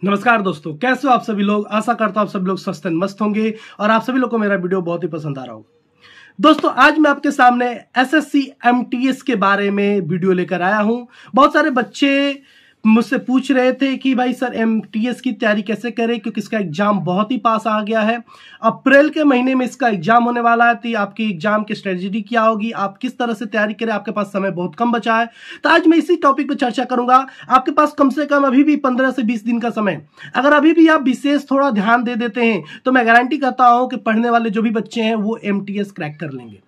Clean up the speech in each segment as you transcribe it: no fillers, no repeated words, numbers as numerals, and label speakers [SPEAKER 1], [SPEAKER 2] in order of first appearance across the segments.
[SPEAKER 1] नमस्कार दोस्तों, कैसे हो आप सभी लोग। आशा करता हूं आप सभी लोग स्वस्थ एंड मस्त होंगे और आप सभी लोग को मेरा वीडियो बहुत ही पसंद आ रहा होगा। दोस्तों, आज मैं आपके सामने एसएससी एमटीएस के बारे में वीडियो लेकर आया हूं। बहुत सारे बच्चे मुझसे पूछ रहे थे कि भाई सर एमटीएस की तैयारी कैसे करें, क्योंकि इसका एग्जाम बहुत ही पास आ गया है। अप्रैल के महीने में इसका एग्जाम होने वाला है, तो आपकी एग्जाम की स्ट्रेटेजी क्या होगी, आप किस तरह से तैयारी करें, आपके पास समय बहुत कम बचा है। तो आज मैं इसी टॉपिक पर चर्चा करूंगा। आपके पास कम से कम अभी भी 15 से 20 दिन का समय, अगर अभी भी आप विशेष थोड़ा ध्यान दे देते हैं तो मैं गारंटी करता हूं कि पढ़ने वाले जो भी बच्चे हैं वो एमटीएस क्रैक कर लेंगे।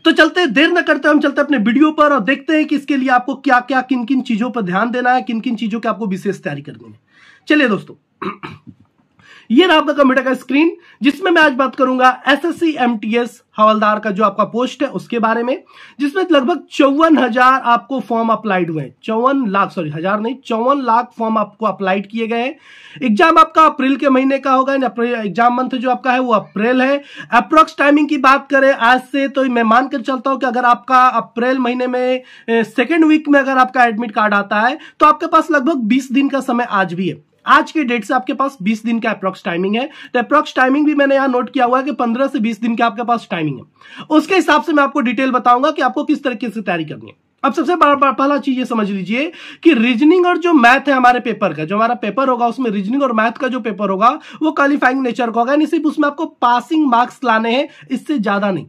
[SPEAKER 1] तो चलते देर न करते हम चलते अपने वीडियो पर और देखते हैं कि इसके लिए आपको क्या क्या किन किन चीजों पर ध्यान देना है, किन किन चीजों की आपको विशेष तैयारी करनी है। चलिए दोस्तों, ये रहा आपका कंप्यूटर का स्क्रीन, जिसमें मैं आज बात करूंगा एसएससी एमटीएस हवलदार का जो आपका पोस्ट है उसके बारे में, जिसमें लगभग 54,000 आपको फॉर्म अप्लाइड हुए हैं। 54 लाख फॉर्म आपको अप्लाइड किए गए हैं। एग्जाम आपका अप्रैल के महीने का होगा, एग्जाम मंथ जो आपका है वो अप्रैल है। अप्रोक्स टाइमिंग की बात करें आज से, तो मैं मानकर चलता हूं कि अगर आपका अप्रैल महीने में सेकेंड वीक में अगर आपका एडमिट कार्ड आता है तो आपके पास लगभग 20 दिन का समय आज भी है। आज के डेट से आपके पास 20 दिन का अप्रोक्स टाइमिंग है। तो अप्रोक्स टाइमिंग भी मैंने यहां नोट किया हुआ है कि 15 से 20 दिन का आपके पास टाइमिंग है। उसके हिसाब से मैं आपको डिटेल बताऊंगा कि आपको किस तरीके से तैयारी करनी है। अब सबसे पहला चीज ये समझ लीजिए कि रीजनिंग और जो मैथ है हमारे पेपर का, जो हमारा पेपर होगा उसमें रीजनिंग और मैथ का जो पेपर होगा वो क्वालिफाइंग नेचर का होगा, यानी सिर्फ उसमें आपको पासिंग मार्क्स लाने हैं, इससे ज्यादा नहीं।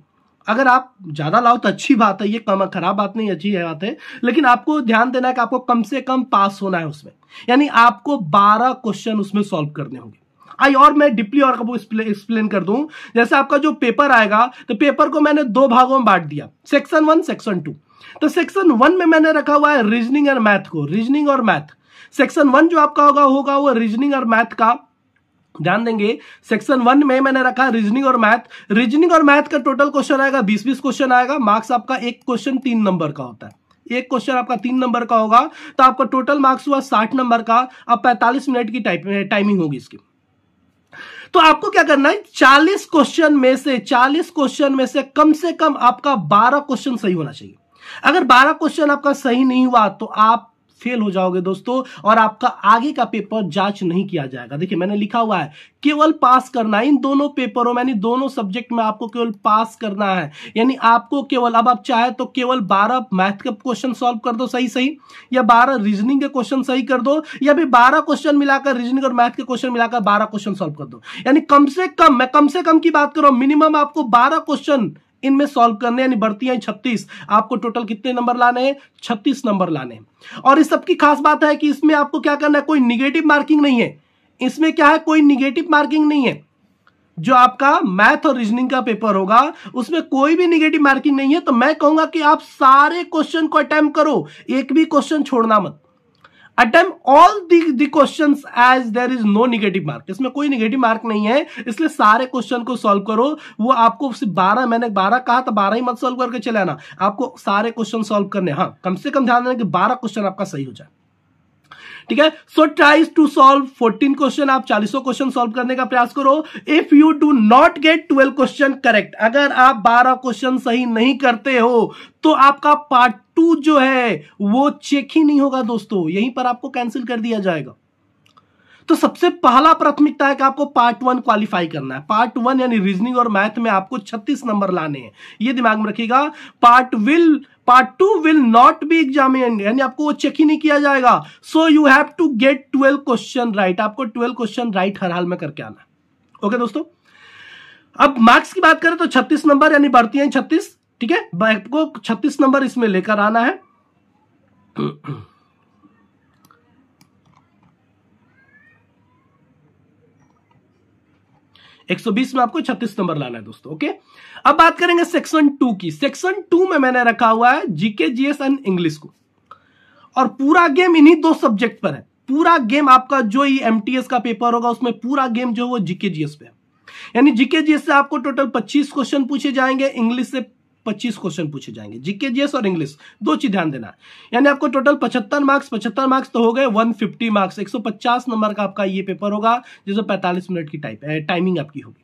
[SPEAKER 1] अगर आप ज्यादा लाओ तो अच्छी बात है, ये खराब बात नहीं, अच्छी बात है, लेकिन आपको ध्यान देना है कि आपको कम से कम पास होना है उसमें, यानी आपको 12 क्वेश्चन उसमें सॉल्व करने होंगे। और मैं डीपली और आपको एक्सप्लेन कर दूं। जैसे आपका जो पेपर आएगा, तो पेपर को मैंने 2 भागों में बांट दिया, सेक्शन 1 सेक्शन 2। तो सेक्शन 1 में मैंने रखा हुआ है रीजनिंग और मैथ को, रीजनिंग और मैथ। सेक्शन 1 जो आपका होगा वो रीजनिंग और मैथ का ध्यान देंगे। सेक्शन 1 में मैंने रखा रीजनिंग और मैथ। रीजनिंग और मैथ का टोटल क्वेश्चन आएगा 20-20 क्वेश्चन आएगा। मार्क्स आपका एक क्वेश्चन 3 नंबर का होता है, एक क्वेश्चन आपका 3 नंबर का होगा, तो आपका टोटल मार्क्स हुआ 60 नंबर का। अब 45 मिनट की टाइमिंग होगी इसकी। तो आपको क्या करना है, 40 क्वेश्चन में से कम आपका 12 क्वेश्चन सही होना चाहिए। अगर 12 क्वेश्चन आपका सही नहीं हुआ तो आप फेल हो जाओगे दोस्तों, और आपका आगे का पेपर जांच नहीं किया जाएगा। देखिए मैंने लिखा हुआ है केवल पास करना है इन दोनों पेपरों में, यानी दोनों सब्जेक्ट में आपको केवल पास करना है। यानी आपको केवल, अब आप चाहे तो केवल 12 मैथ के क्वेश्चन सॉल्व कर दो सही, या 12 रीजनिंग के क्वेश्चन सही कर दो, या भी 12 क्वेश्चन मिलाकर रीजनिंग और मैथ के क्वेश्चन मिलाकर 12 क्वेश्चन सॉल्व कर दो। यानी मैं कम से कम की बात कर रहा हूं, मिनिमम आपको 12 क्वेश्चन इनमें सॉल्व करने, यानी बढ़ती हैं 36। आपको टोटल कितने नंबर लाने हैं, 36 नंबर लाने हैं। और इस सब की खास बात है कि इसमें आपको क्या करना है, कोई निगेटिव मार्किंग नहीं है। इसमें क्या है, कोई निगेटिव मार्किंग नहीं है। जो आपका मैथ और रीजनिंग का पेपर होगा उसमें कोई भी निगेटिव मार्किंग नहीं है। तो मैं कहूंगा कि आप सारे क्वेश्चन को अटेम्प्ट करो, एक भी क्वेश्चन छोड़ना मत। Attempt all the questions as there is no negative mark. इसमें कोई नेगेटिव मार्क नहीं है, इसलिए सारे क्वेश्चन को सॉल्व करो। वो आपको सिर्फ 12, मैंने 12 कहा तो 12 ही मत सॉल्व करके चले आना, आपको सारे क्वेश्चन सॉल्व करने। हाँ, कम से कम ध्यान देना कि 12 क्वेश्चन आपका सही हो जाए, ठीक है। सो ट्राइज टू सॉल्व 14 क्वेश्चन, आप 40 क्वेश्चन सॉल्व करने का प्रयास करो। If you do not gate 12 question correct, अगर आप 12 क्वेश्चन सही नहीं करते हो तो आपका पार्ट 2 जो है वो चेक ही नहीं होगा दोस्तों, यहीं पर आपको कैंसिल कर दिया जाएगा। तो सबसे पहला प्राथमिकता है कि आपको पार्ट 1 क्वालिफाई करना है। पार्ट 1 यानी रीजनिंग और मैथ में आपको 36 नंबर लाने हैं, ये दिमाग में रखिएगा। Part 2 will not be examined, यानी आपको वो चेक ही नहीं किया जाएगा। So you have to get 12 question right, आपको 12 क्वेश्चन राइट हर हाल में करके आना है। ओके दोस्तों, अब मार्क्स की बात करें तो 36 नंबर यानी बढ़ती हैं 36, ठीक है। आपको 36 नंबर इसमें लेकर आना है। 120 में आपको 36 नंबर लाना है दोस्तों, ओके। अब बात करेंगे सेक्शन 2 की। सेक्शन 2 में मैंने रखा हुआ है जीके जीएस एंड इंग्लिश को, और पूरा गेम इन्हीं 2 सब्जेक्ट पर है। पूरा गेम आपका जो ये एमटीएस का पेपर होगा उसमें पूरा गेम जो वो जीके जीएस पे है। यानी जीके जीएस से आपको टोटल 25 क्वेश्चन पूछे जाएंगे, इंग्लिश से 25 क्वेश्चन पूछे जाएंगे। जीके जीएस और इंग्लिश 2 चीज ध्यान देना है। यानी आपको टोटल 75 मार्क्स तो हो गए 150 मार्क्स, 150 नंबर का आपका ये पेपर होगा, जिसमें 45 मिनट की टाइमिंग आपकी होगी।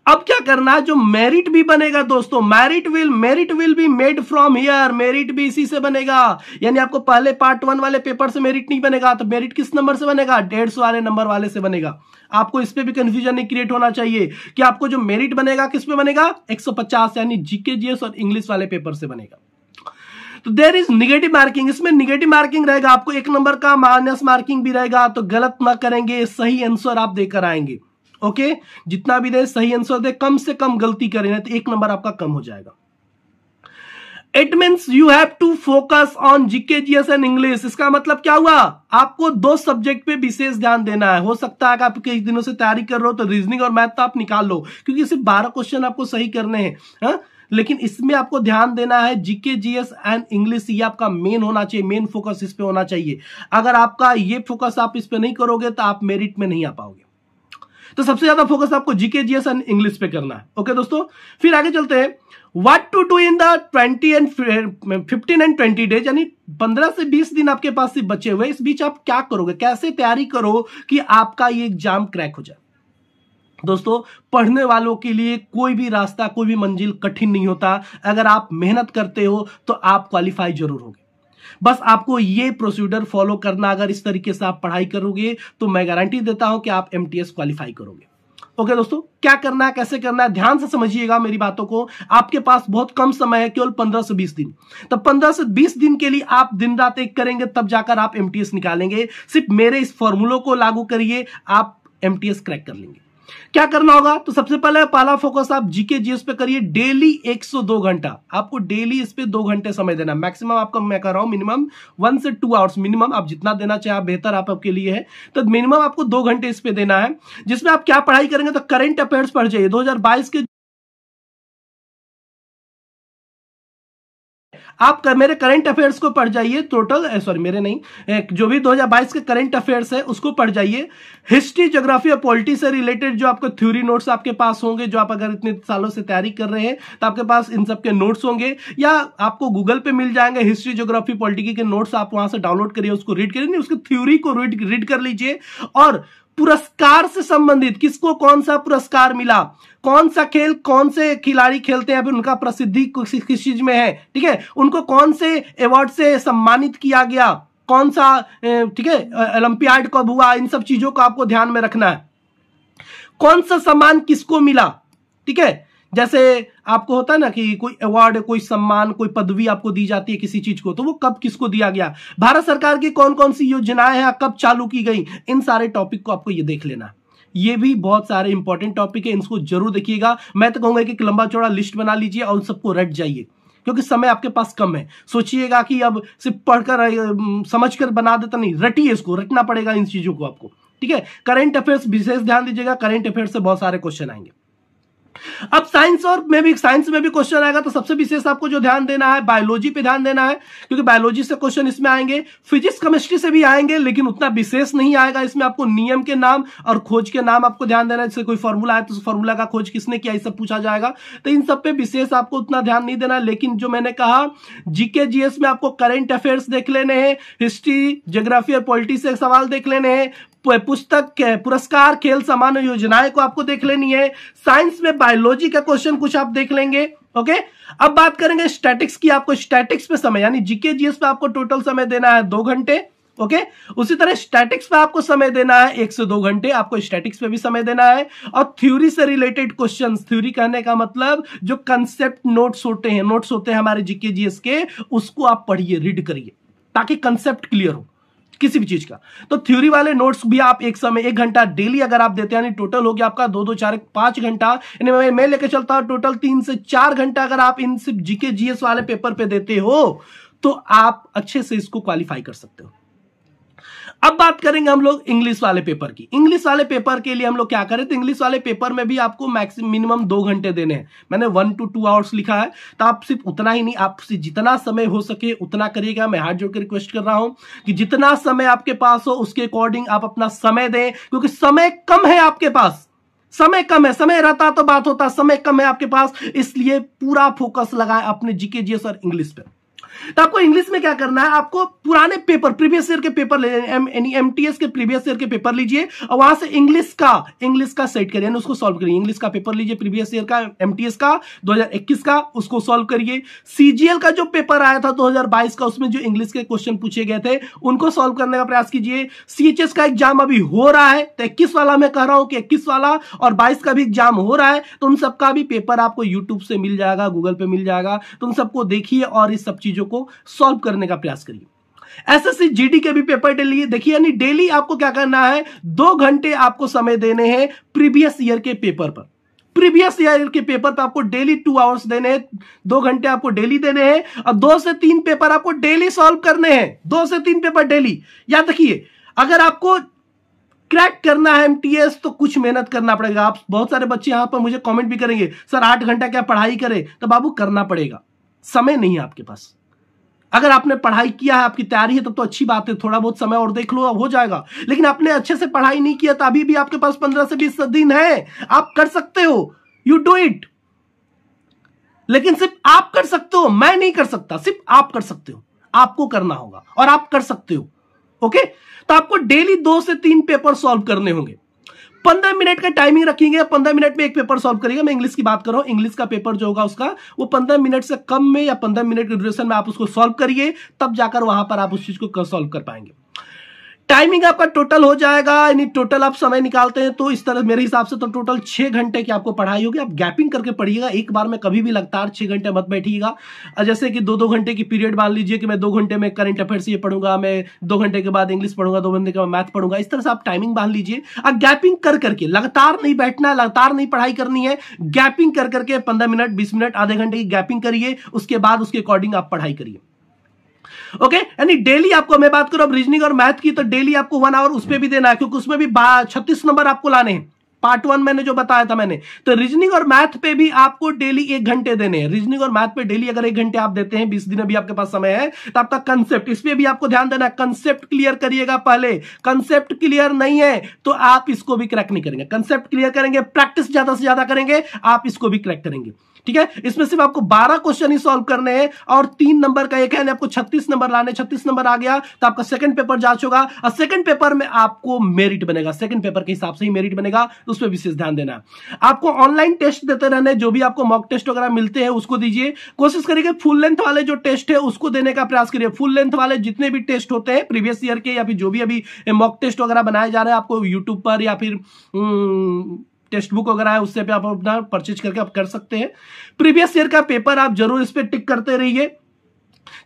[SPEAKER 1] अब क्या करना है, जो मेरिट भी बनेगा दोस्तों, merit will be made from here, merit भी इसी से बनेगा। यानी आपको पहले पार्ट 1 वाले पेपर से मेरिट नहीं बनेगा, तो मेरिट किस नंबर से बनेगा, 150 वाले नंबर वाले से बनेगा। आपको इस पे भी कंफ्यूजन नहीं क्रिएट होना चाहिए कि आपको जो मेरिट बनेगा किस पे बनेगा, 150 यानी जीके जीएस और इंग्लिश वाले पेपर से बनेगा। तो देयर इज निगेटिव मार्किंग, इसमें निगेटिव मार्किंग रहेगा, आपको 1 नंबर का माइनस मार्किंग भी रहेगा। तो गलत ना करेंगे, सही आंसर आप देकर आएंगे। ओके, जितना भी दे सही आंसर दे, कम से कम गलती करें तो 1 नंबर आपका कम हो जाएगा। It means you have to focus on GK GS and English. इसका मतलब क्या हुआ, आपको 2 सब्जेक्ट पे विशेष ध्यान देना है। हो सकता है कि आप कई दिनों से तैयारी कर रहे हो तो रीजनिंग और मैथ तो आप निकाल लो, क्योंकि सिर्फ 12 क्वेश्चन आपको सही करने हैं, हाँ? लेकिन इसमें आपको ध्यान देना है जीके जीएस एंड इंग्लिश, ये आपका मेन होना चाहिए, मेन फोकस इस पे होना चाहिए। अगर आपका ये फोकस आप इस पे नहीं करोगे तो आप मेरिट में नहीं आ पाओगे। तो सबसे ज्यादा फोकस आपको जीके जीएस एंड इंग्लिश पे करना है। ओके दोस्तों, फिर आगे चलते हैं। What to do in the 15 and 20 days, यानी 15 से 20 दिन आपके पास सिर्फ बचे हुए, इस बीच आप क्या करोगे, कैसे तैयारी करो कि आपका ये एग्जाम क्रैक हो जाए। दोस्तों, पढ़ने वालों के लिए कोई भी रास्ता, कोई भी मंजिल कठिन नहीं होता। अगर आप मेहनत करते हो तो आप क्वालिफाई जरूर होगे। बस आपको ये प्रोसीजर फॉलो करना, अगर इस तरीके से आप पढ़ाई करोगे तो मैं गारंटी देता हूं कि आप एमटीएस क्वालिफाई करोगे। ओके दोस्तों, क्या करना है, कैसे करना है, ध्यान से समझिएगा मेरी बातों को। आपके पास बहुत कम समय है, केवल 15 से 20 दिन। तो 15 से 20 दिन के लिए आप दिन रात एक करेंगे, तब जाकर आप एमटीएस निकालेंगे। सिर्फ मेरे इस फॉर्मूलों को लागू करिए, आप एमटीएस क्रैक कर लेंगे। क्या करना होगा, तो सबसे पहले पहला फोकस आप जीके जीएस पे करिए। डेली 102 घंटा आपको डेली इस पे 2 घंटे समय देना। मैक्सिमम आपका मैं कर रहा हूं मिनिमम 1 से 2 आवर्स, मिनिमम आप जितना देना चाहे आप बेहतर आपके लिए है। तो मिनिमम आपको 2 घंटे इस पे देना है, जिसमें आप क्या पढ़ाई करेंगे, तो करंट अफेयर्स पढ़ जाइए। 2022 के आप मेरे करंट अफेयर्स को पढ़ जाइए, टोटल सॉरी मेरे नहीं, जो भी 2022 के करंट अफेयर्स है उसको पढ़ जाइए। हिस्ट्री, ज्योग्राफी और पॉलिटी से रिलेटेड जो आपको थ्योरी नोट्स आपके पास होंगे, जो आप अगर इतने सालों से तैयारी कर रहे हैं तो आपके पास इन सब के नोट्स होंगे, या आपको गूगल पे मिल जाएंगे हिस्ट्री, ज्योग्राफी, पॉलिटी के नोट्स। आप वहां से डाउनलोड करिए, उसको रीड करिए, उसकी थ्योरी को रीड कर लीजिए। और पुरस्कार से संबंधित किसको कौन सा पुरस्कार मिला, कौन सा खेल कौन से खिलाड़ी खेलते हैं, फिर उनका प्रसिद्धि किस चीज में है, ठीक है, उनको कौन से अवार्ड से सम्मानित किया गया, कौन सा, ठीक है, ओलंपियाड कब हुआ, इन सब चीजों को आपको ध्यान में रखना है। कौन सा सम्मान किसको मिला, ठीक है, जैसे आपको होता है ना कि कोई अवार्ड, कोई सम्मान, कोई पदवी आपको दी जाती है किसी चीज को, तो वो कब किसको दिया गया, भारत सरकार की कौन कौन सी योजनाएं हैं, कब चालू की गई, इन सारे टॉपिक को आपको ये देख लेना। ये भी बहुत सारे इंपॉर्टेंट टॉपिक है, इनको जरूर देखिएगा। मैं तो कहूंगा कि एक लंबा चौड़ा लिस्ट बना लीजिए और उन सबको रट जाइए, क्योंकि समय आपके पास कम है। सोचिएगा कि अब सिर्फ पढ़कर समझकर बना देता नहीं, रटिए, इसको रटना पड़ेगा इन चीजों को आपको, ठीक है। करंट अफेयर्स विशेष ध्यान दीजिएगा, करंट अफेयर्स से बहुत सारे क्वेश्चन आएंगे। अब साइंस में भी क्वेश्चन आएगा, तो सबसे विशेष आपको जो ध्यान देना है, बायोलॉजी पे ध्यान देना है, क्योंकि बायोलॉजी से क्वेश्चन इसमें आएंगे। फिजिक्स केमिस्ट्री से भी आएंगे, लेकिन उतना विशेष नहीं आएगा। इसमें आपको नियम के नाम और खोज के नाम आपको ध्यान देना है। जैसे कोई फॉर्मूला है तो उस फॉर्मूला का खोज किसने किया, ये सब पूछा जाएगा। तो इन सब पे विशेष आपको उतना ध्यान नहीं देना। लेकिन जो मैंने कहा, जीके जीएस में आपको करंट अफेयर्स देख लेने हैं, हिस्ट्री, ज्योग्राफी और पॉलिटी से सवाल देख लेने हैं, पुस्तक, पुरस्कार, खेल, सम्मान और योजनाएं को आपको देख लेनी है। साइंस में बायोलॉजी का क्वेश्चन कुछ आप देख लेंगे। ओके, अब बात करेंगे स्टैटिक्स की। आपको स्टैटिक्स पे समय, यानी जीके जीएस पे आपको टोटल समय देना है 2 घंटे। ओके, उसी तरह स्टैटिक्स पे आपको समय देना है 1 से 2 घंटे, आपको स्टैटिक्स पे भी समय देना है। और थ्योरी से रिलेटेड क्वेश्चंस, थ्योरी कहने का मतलब जो कंसेप्ट नोट्स होते हैं हमारे जीके जीएस के, उसको आप पढ़िए, रीड करिए, ताकि कंसेप्ट क्लियर हो किसी भी चीज का। तो थ्योरी वाले नोट्स भी आप एक समय 1 घंटा डेली अगर आप देते हैं, यानी टोटल हो गया आपका 2 4 5 घंटा, यानी मैं लेके चलता हूं टोटल 3 से 4 घंटा अगर आप इन सिर्फ जीके जीएस वाले पेपर पे देते हो, तो आप अच्छे से इसको क्वालिफाई कर सकते हो। अब बात करेंगे हम लोग इंग्लिश वाले पेपर की। इंग्लिश वाले पेपर के लिए हम लोग क्या करें, तो इंग्लिश वाले पेपर में भी आपको मैक्सिमम मिनिमम 2 घंटे देने हैं। मैंने 1 to 2 आवर्स लिखा है, तो आप सिर्फ उतना ही नहीं, आपसे जितना समय हो सके उतना करिएगा। मैं हाथ जोड़ के रिक्वेस्ट कर रहा हूं कि जितना समय आपके पास हो उसके अकॉर्डिंग आप अपना समय दें, क्योंकि समय कम है आपके पास, समय कम है। समय रहता तो बात होता, समय कम है आपके पास, इसलिए पूरा फोकस लगाए अपने जीके जीएस और इंग्लिश पे। तो आपको इंग्लिश में क्या करना है, आपको पुराने पेपर, प्रीवियस ईयर के पेपर ले, एमटीएस के प्रीवियस ईयर के पेपर लीजिए और वहां से इंग्लिश का सेट करिए, उसको सॉल्व करिए। इंग्लिश का पेपर लीजिए प्रीवियस ईयर का, एमटीएस का 2021 का, उसको सॉल्व करिए। सीजीएल का जो पेपर आया था 2022 का, उसमें जो इंग्लिश के क्वेश्चन पूछे गए थे उनको सॉल्व करने का प्रयास कीजिए। सीएचएस का एग्जाम अभी हो रहा है, तो 21 वाला मैं कह रहा हूं कि 21 वाला और 22 का भी एग्जाम हो रहा है, तो उन सबका भी पेपर आपको यूट्यूब से मिल जाएगा, गूगल पे मिल जाएगा, तो उन सबको देखिए और इस सब चीजों को सॉल्व करने का प्रयास करिए। एसएससी जीडी के भी पेपर डेली देखिए, यानी डेली आपको क्या करना है, 2 घंटे आपको समय देने हैं प्रीवियस ईयर के पेपर पर। प्रीवियस ईयर के पेपर पर आपको डेली 2 आवर्स देने हैं, 2 घंटे आपको डेली देने हैं और 2 से 3 पेपर आपको डेली सॉल्व करने हैं। 2 से 3 पेपर डेली। याद रखिए, अगर आपको क्रैक करना है एमटीएस तो कुछ मेहनत करना पड़ेगा। आप बहुत सारे बच्चे यहां पर मुझे कमेंट भी करेंगे, सर 8 घंटा क्या पढ़ाई करें? तो बाबू करना पड़ेगा, समय नहीं है आपके पास। अगर आपने पढ़ाई किया है, आपकी तैयारी है, तब तो अच्छी बात है, थोड़ा बहुत समय और देख लो, हो जाएगा। लेकिन आपने अच्छे से पढ़ाई नहीं किया तो अभी भी आपके पास 15 से 20 दिन है, आप कर सकते हो, यू डू इट। लेकिन सिर्फ आप कर सकते हो, मैं नहीं कर सकता, सिर्फ आप कर सकते हो, आपको करना होगा और आप कर सकते हो। ओके, तो आपको डेली 2 से 3 पेपर सॉल्व करने होंगे। 15 मिनट का टाइमिंग रखेंगे, 15 मिनट में एक पेपर सॉल्व करिएगा। मैं इंग्लिश की बात कर रहा हूं, इंग्लिश का पेपर जो होगा उसका वो 15 मिनट से कम में या 15 मिनट के ड्यूरेशन में आप उसको सॉल्व करिए, तब जाकर वहां पर आप उस चीज को सॉल्व कर पाएंगे। टाइमिंग आपका टोटल हो जाएगा, यानी टोटल आप समय निकालते हैं तो इस तरह मेरे हिसाब से तो टोटल 6 घंटे की आपको पढ़ाई होगी। आप गैपिंग करके पढ़िएगा, एक बार में कभी भी लगातार 6 घंटे मत बैठिएगा। जैसे कि 2-2 घंटे की पीरियड मान लीजिए कि मैं 2 घंटे में करंट अफेयर्स ये पढ़ूंगा, मैं 2 घंटे के बाद इंग्लिश पढ़ूंगा, 2 घंटे के बाद मैथ पढ़ूंगा। इस तरह से आप टाइमिंग बांध लीजिए। आप गैपिंग कर करके, लगातार नहीं बैठना है, लगातार नहीं पढ़ाई करनी है, गैपिंग कर करके 15 मिनट, 20 मिनट, आधे घंटे की गैपिंग करिए, उसके बाद उसके अकॉर्डिंग आप पढ़ाई करिए। ओके, यानी डेली आपको, मैं बात करूं अब रीजनिंग और मैथ की, तो डेली आपको 1 आवर उस पर भी देना है, क्योंकि उसमें भी 36 नंबर आपको लाने हैं। पार्ट 1 मैंने जो बताया था मैंने, तो रीजनिंग और मैथ पे भी आपको डेली 1 घंटे देने हैं। रीजनिंग और मैथ पे डेली अगर 1 घंटे आप देते हैं, 20 दिन अभी आपके पास समय है, तो आपका कंसेप्ट, इस पे भी आपको ध्यान देना है। कंसेप्ट क्लियर करिएगा पहले। कंसेप्ट क्लियर नहीं है तो आप इसको भी क्रैक नहीं करेंगे। कंसेप्ट क्लियर करेंगे, प्रैक्टिस ज्यादा से ज्यादा करेंगे, आप इसको भी क्रैक करेंगे। ठीक है, इसमें सिर्फ आपको 12 क्वेश्चन ही सॉल्व करने हैं और 3 नंबर का एक है, आपको 36 नंबर लाने। 36 नंबर आ गया तो आपका सेकंड पेपर जांच होगा और सेकंड पेपर में आपको मेरिट बनेगा, सेकंड पेपर के हिसाब से ही मेरिट बनेगा, तो उस पर विशेष ध्यान देना है। आपको ऑनलाइन टेस्ट देते रहने, जो भी आपको मॉक टेस्ट वगैरह मिलते हैं उसको दीजिए। कोशिश करिए फुल लेंथ वाले जो टेस्ट है उसको देने का प्रयास करिए। फुल लेंथ वाले जितने भी टेस्ट होते हैं प्रीवियस ईयर के या फिर जो भी अभी मॉक टेस्ट वगैरह बनाए जा रहे हैं आपको यूट्यूब पर या फिर टेक्स्ट बुक वगैरह है, उससे पे आप अपना परचेज करके आप कर सकते हैं। प्रीवियस ईयर का पेपर आप जरूर इस पे टिक करते रहिए,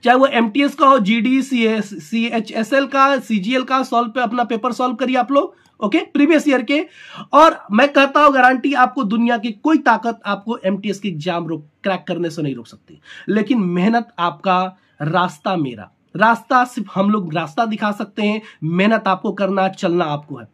[SPEAKER 1] चाहे वो एमटीएस का हो, जीडी, सीएचएसएल का, सीजीएल का, सॉल्व पे अपना पेपर सॉल्व करिए आप लोग। ओके, प्रीवियस ईयर के। और मैं कहता हूं गारंटी, आपको दुनिया की कोई ताकत आपको एमटीएस की एग्जाम क्रैक करने से नहीं रोक सकती, लेकिन मेहनत आपका, रास्ता मेरा, रास्ता सिर्फ हम लोग रास्ता दिखा सकते हैं, मेहनत आपको करना, चलना आपको है।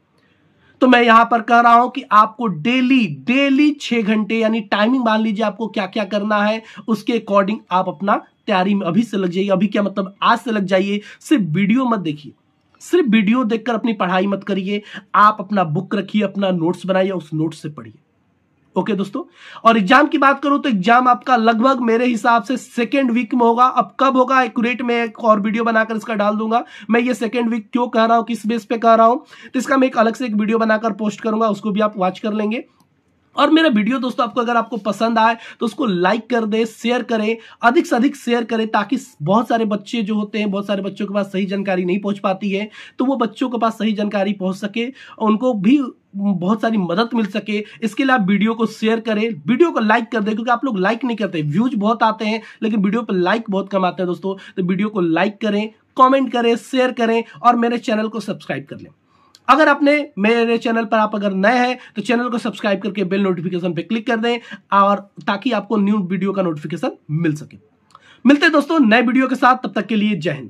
[SPEAKER 1] तो मैं यहां पर कह रहा हूं कि आपको डेली 6 घंटे, यानी टाइमिंग मान लीजिए आपको क्या क्या करना है, उसके अकॉर्डिंग आप अपना तैयारी में अभी से लग जाइए। अभी क्या मतलब, आज से लग जाइए। सिर्फ वीडियो मत देखिए, सिर्फ वीडियो देखकर अपनी पढ़ाई मत करिए। आप अपना बुक रखिए, अपना नोट्स बनाइए, उस नोट्स से पढ़िए। ओके दोस्तों, और एग्जाम की बात करूं तो एग्जाम आपका लगभग मेरे हिसाब से सेकेंड वीक में होगा। अब कब होगा एक्यूरेट में एक और वीडियो बनाकर इसका डाल दूंगा। मैं ये सेकेंड वीक क्यों कह रहा हूं, किस बेस पे कह रहा हूं, तो इसका मैं एक अलग से एक वीडियो बनाकर पोस्ट करूंगा, उसको भी आप वॉच कर लेंगे। और मेरा वीडियो दोस्तों आपको अगर आपको पसंद आए तो उसको लाइक कर दे, शेयर करें, अधिक से अधिक शेयर करें, ताकि बहुत सारे बच्चे जो होते हैं, बहुत सारे बच्चों के पास सही जानकारी नहीं पहुंच पाती है, तो वो बच्चों के पास सही जानकारी पहुंच सके, उनको भी बहुत सारी मदद मिल सके। इसके लिए आप वीडियो को शेयर करें, वीडियो को लाइक कर दें, क्योंकि आप लोग लाइक नहीं करते। व्यूज बहुत आते हैं लेकिन वीडियो पर लाइक बहुत कम आते हैं दोस्तों। तो वीडियो को लाइक करें, कमेंट करें, शेयर करें और मेरे चैनल को सब्सक्राइब कर लें। अगर आपने मेरे चैनल पर आप अगर नए हैं तो चैनल को सब्सक्राइब करके बेल नोटिफिकेशन पे क्लिक कर दें, और ताकि आपको न्यू वीडियो का नोटिफिकेशन मिल सके। मिलते हैं दोस्तों नए वीडियो के साथ, तब तक के लिए जय हिंद।